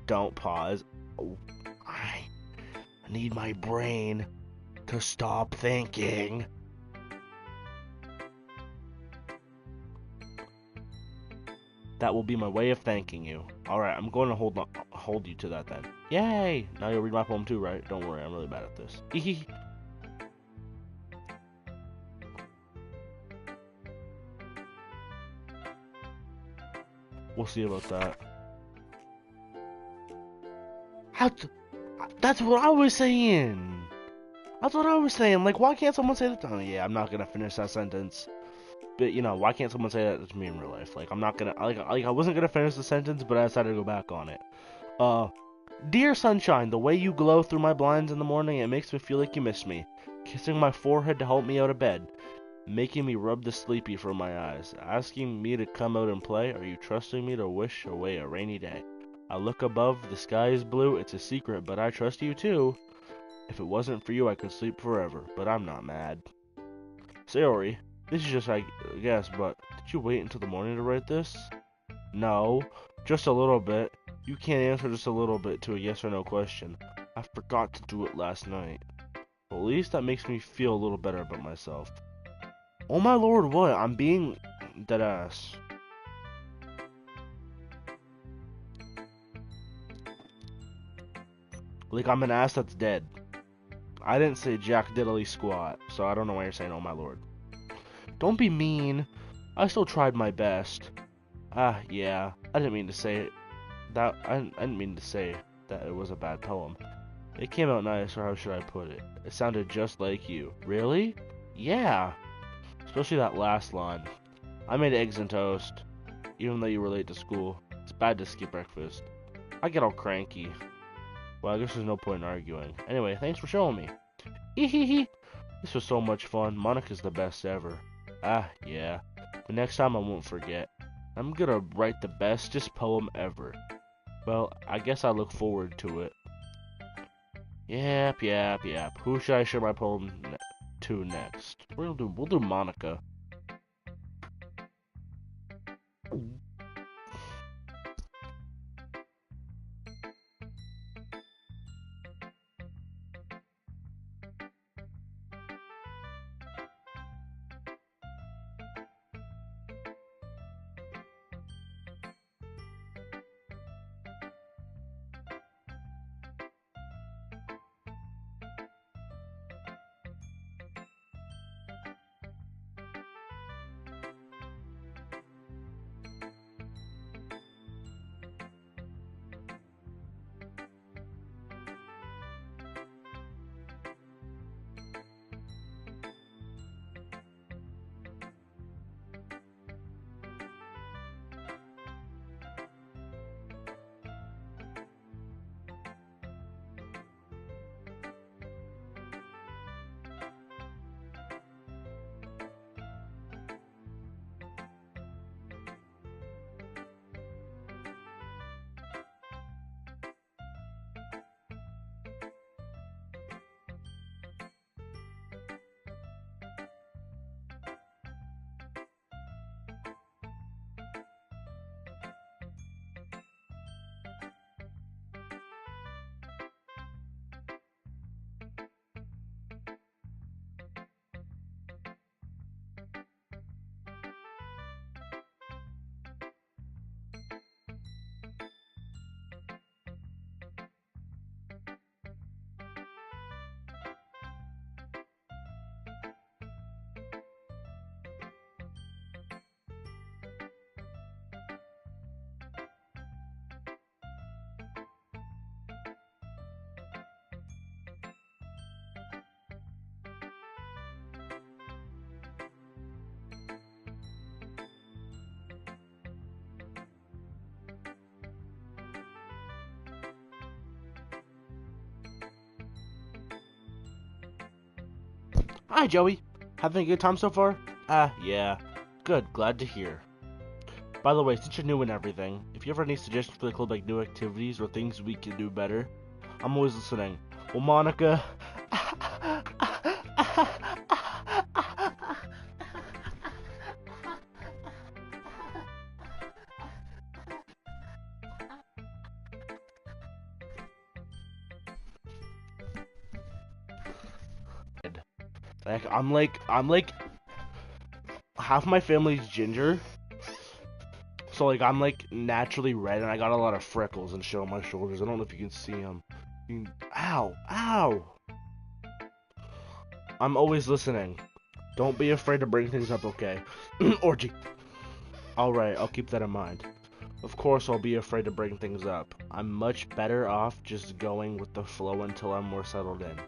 Don't pause. Oh, I need my brain to stop thinking. That will be my way of thanking you. Alright, I'm going to hold you to that then. Yay! Now you'll read my poem too, right? Don't worry, I'm really bad at this. We'll see about that. That's what I was saying! That's what I was saying. Like, why can't someone say that? Oh, yeah, I'm not gonna finish that sentence. But, you know, why can't someone say that to me in real life? Like, I'm not gonna, like I wasn't gonna finish the sentence, but I decided to go back on it. Dear sunshine, the way you glow through my blinds in the morning, it makes me feel like you miss me. Kissing my forehead to help me out of bed. Making me rub the sleepy from my eyes. Asking me to come out and play. Are you trusting me to wish away a rainy day? I look above, the sky is blue, it's a secret, but I trust you too. If it wasn't for you, I could sleep forever, but I'm not mad. Sayori, this is just, I guess, but did you wait until the morning to write this? No, just a little bit. You can't answer just a little bit to a yes or no question. I forgot to do it last night. Well, at least that makes me feel a little better about myself. Oh my lord, what? I'm being deadass. Like I'm an ass that's dead. I didn't say jack diddly squat, so I don't know why you're saying oh my lord. Don't be mean. I still tried my best. Yeah. I didn't mean to say it. I didn't mean to say that it was a bad poem. It came out nice, or how should I put it? It sounded just like you. Really? Yeah. Especially that last line. I made eggs and toast, even though you were late to school. It's bad to skip breakfast. I get all cranky. Well, I guess there's no point in arguing. Anyway, thanks for showing me. Hehehe. This was so much fun. Monica's the best ever. Yeah. But next time I won't forget. I'm gonna write the bestest poem ever. Well, I guess I look forward to it. Yep. Who should I share my poem to next? We'll do Monica. Hi, Joey. Having a good time so far? Yeah. Good, glad to hear. By the way, since you're new and everything, if you ever need suggestions for the club, like new activities or things we can do better, I'm always listening. Well, Monica... I'm like, half my family's ginger, so like I'm like naturally red, and I got a lot of freckles and shit on my shoulders. I don't know if you can see them. Ow, ow! I'm always listening. Don't be afraid to bring things up, okay? Orgy. Alright, I'll keep that in mind. Of course I'll be afraid to bring things up. I'm much better off just going with the flow until I'm more settled in.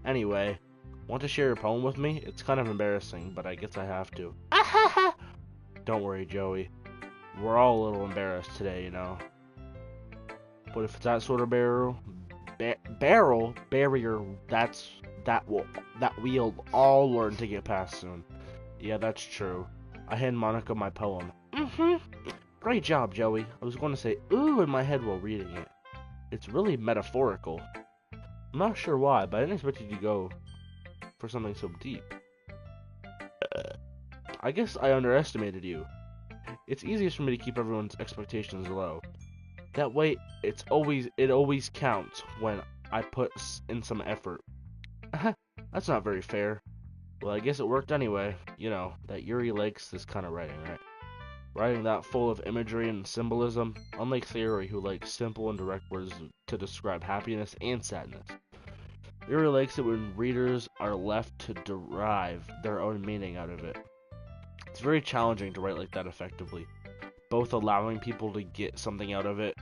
Anyway, want to share your poem with me? It's kind of embarrassing, but I guess I have to. Don't worry, Joey. We're all a little embarrassed today, you know. But if it's that sort of barrier, that we'll all learn to get past soon. Yeah, that's true. I hand Monica my poem. Great job, Joey. I was going to say ooh in my head while reading it. It's really metaphorical. I'm not sure why, but I didn't expect you to go for something so deep. I guess I underestimated you. It's easiest for me to keep everyone's expectations low. That way, it always counts when I put in some effort. That's not very fair. Well, I guess it worked anyway. You know, that Yuri likes this kind of writing, right? Writing that full of imagery and symbolism, unlike Theory, who likes simple and direct words to describe happiness and sadness. Yuri likes it when readers are left to derive their own meaning out of it. It's very challenging to write like that effectively, both allowing people to get something out of it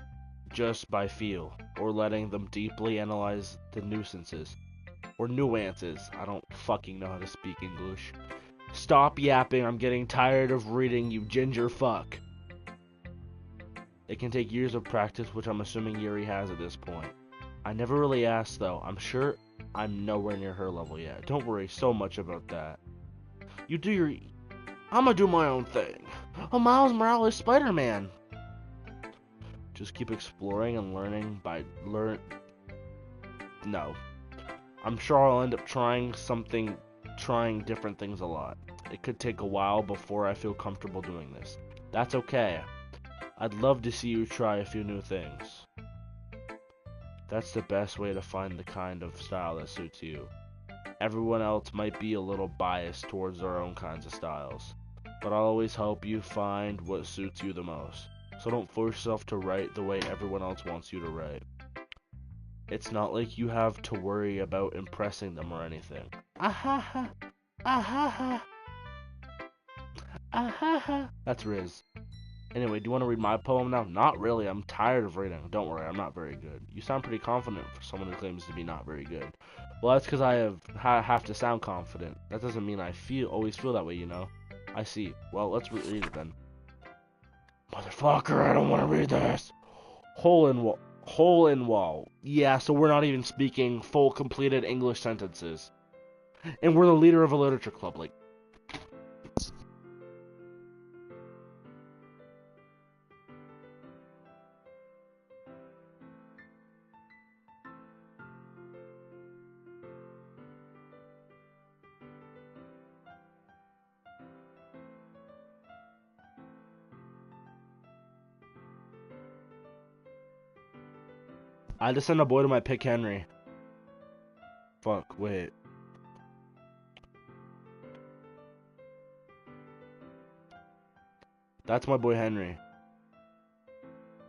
just by feel, or letting them deeply analyze the nuances. I don't fucking know how to speak English. Stop yapping, I'm getting tired of reading, you ginger fuck. It can take years of practice, which I'm assuming Yuri has at this point. I never really asked though, I'm sure I'm nowhere near her level yet. Don't worry so much about that. You do your... I'ma do my own thing. Oh, Miles Morales Spider-Man. Just keep exploring and learning No. I'm sure I'll end up trying different things a lot. It could take a while before I feel comfortable doing this. That's okay. I'd love to see you try a few new things. That's the best way to find the kind of style that suits you. Everyone else might be a little biased towards their own kinds of styles, but I'll always help you find what suits you the most. So don't force yourself to write the way everyone else wants you to write. It's not like you have to worry about impressing them or anything. Ahaha. Ahaha. Ahaha. That's Riz. Anyway, do you want to read my poem now? Not really, I'm tired of reading. Don't worry, I'm not very good. You sound pretty confident for someone who claims to be not very good. Well, that's because I have to sound confident. That doesn't mean I always feel that way, you know? I see. Well, let's read it then. Motherfucker, I don't want to read this. Hole in wall. Yeah, so we're not even speaking full completed English sentences. And we're the leader of a literature club, like... I just sent a boy to my pick Henry. Fuck, wait. That's my boy Henry.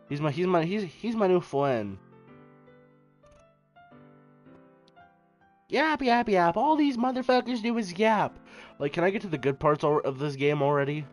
He's my new friend. Yap, yap, yap. All these motherfuckers do is yap. Like, can I get to the good parts of this game already?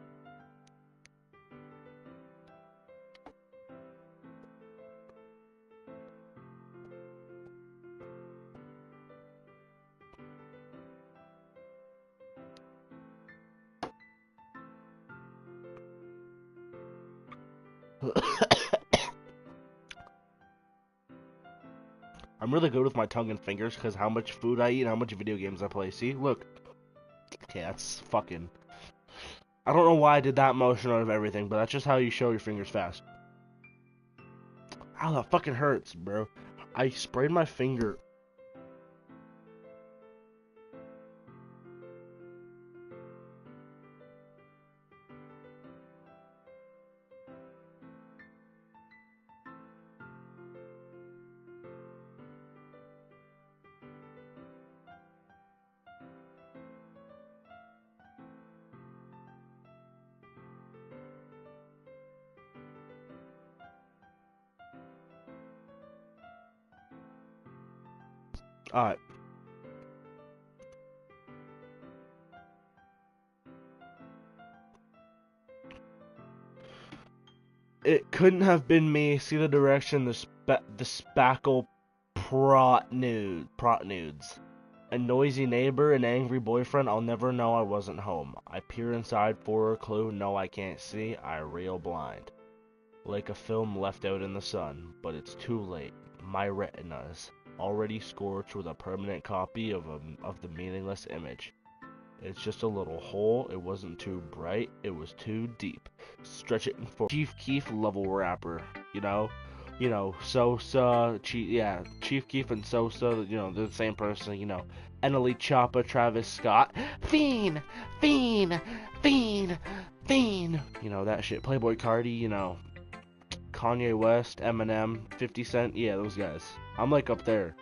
I'm really good with my tongue and fingers because how much food I eat and how much video games I play. See, look. Okay, that's fucking... I don't know why I did that motion out of everything, but that's just how you show your fingers fast. Ow, that fucking hurts, bro. I sprayed my finger. Alright. It couldn't have been me. See the direction the spackle protnudes. A noisy neighbor, an angry boyfriend, I'll never know I wasn't home. I peer inside for a clue, no I can't see, I reel blind. Like a film left out in the sun, but it's too late. My retinas, already scorched with a permanent copy of the meaningless image. It's just a little hole, it wasn't too bright, it was too deep. Stretching for Chief Keef level rapper, you know, Sosa, Chief Keef and Sosa, you know, they're the same person, you know. Eneli Choppa, Travis Scott, Fiend, Fiend, Fiend, Fiend, you know, that shit. Playboy Cardi, you know, Kanye West, Eminem, 50 Cent, yeah, those guys. I'm like up there.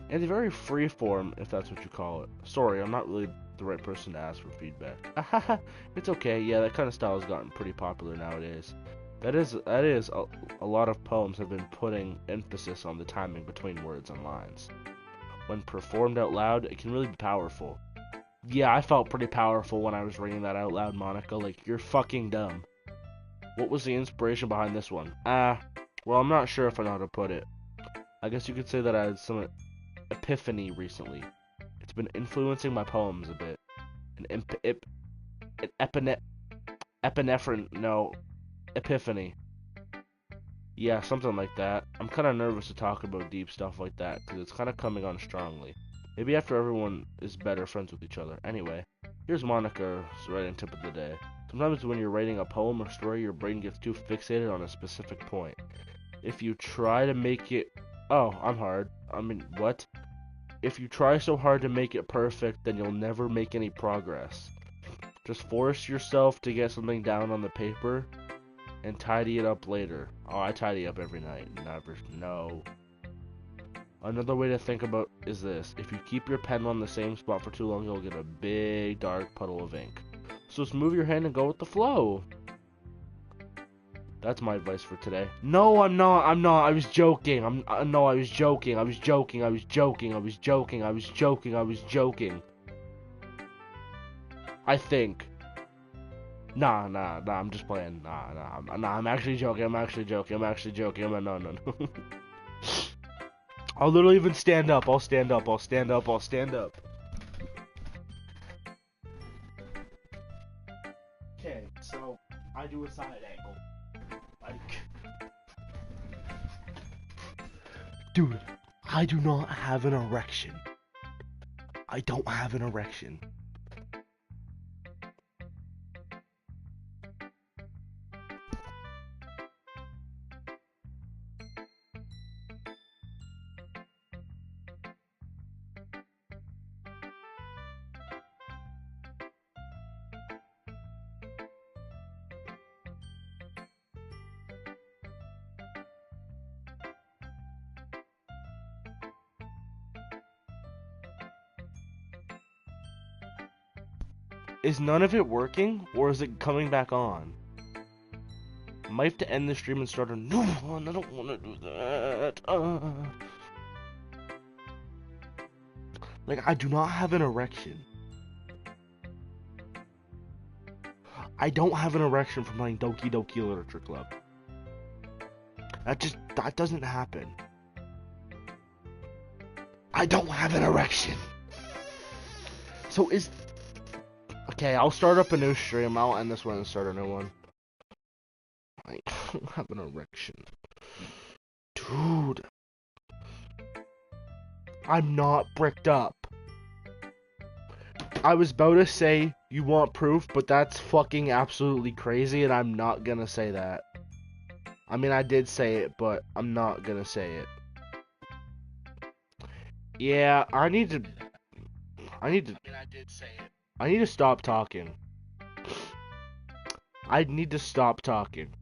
It's very freeform, if that's what you call it. Sorry, I'm not really the right person to ask for feedback. It's okay, yeah, that kind of style has gotten pretty popular nowadays. That is a lot of poems have been putting emphasis on the timing between words and lines. When performed out loud, it can really be powerful. Yeah, I felt pretty powerful when I was reading that out loud, Monica. Like, you're fucking dumb. What was the inspiration behind this one? Well, I'm not sure if I know how to put it. I guess you could say that I had some epiphany recently. It's been influencing my poems a bit. Epiphany. Yeah, something like that. I'm kind of nervous to talk about deep stuff like that, because it's kind of coming on strongly. Maybe after everyone is better friends with each other. Anyway, here's Monica's writing tip of the day. Sometimes when you're writing a poem or story, your brain gets too fixated on a specific point. If you try to make it... Oh, I'm hard. I mean, what? If you try so hard to make it perfect, then you'll never make any progress. Just force yourself to get something down on the paper and tidy it up later. Oh, I tidy up every night. Never. No. Another way to think about is this. If you keep your pen on the same spot for too long, you'll get a big dark puddle of ink. So just move your hand and go with the flow. That's my advice for today. No, I'm not. I was joking. I was joking. I think. Nah, I'm just playing. Nah, I'm actually joking. No. I'll literally even stand up. I'll stand up. Okay, so I do a side angle. Dude, I do not have an erection. I don't have an erection. Is none of it working, or is it coming back on? Might have to end the stream and start a new one. I don't want to do that. Like, I do not have an erection. I don't have an erection from playing Doki Doki Literature Club. That doesn't happen. I don't have an erection. So okay, I'll start up a new stream. I'll end this one and start a new one. I don't have an erection. Dude. I'm not bricked up. I was about to say you want proof, but that's fucking absolutely crazy, and I'm not gonna say that. I mean, I did say it, but I'm not gonna say it. Yeah, I need to stop talking. I need to stop talking.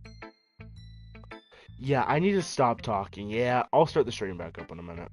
Yeah, I need to stop talking. Yeah, I'll start the stream back up in a minute.